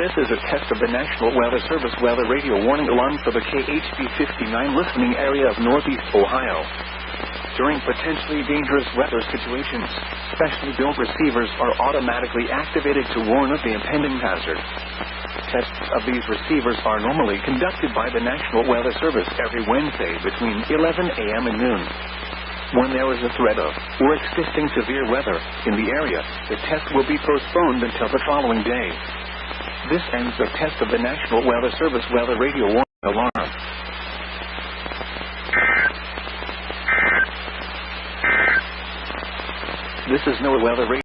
This is a test of the National Weather Service weather radio warning alarm for the KHB59 listening area of Northeast Ohio. During potentially dangerous weather situations, specially built receivers are automatically activated to warn of the impending hazard. Tests of these receivers are normally conducted by the National Weather Service every Wednesday between 11 a.m. and noon. When there is a threat of or existing severe weather in the area, the test will be postponed until the following day. This ends the test of the National Weather Service weather radio warning alarm. This is no weather radio.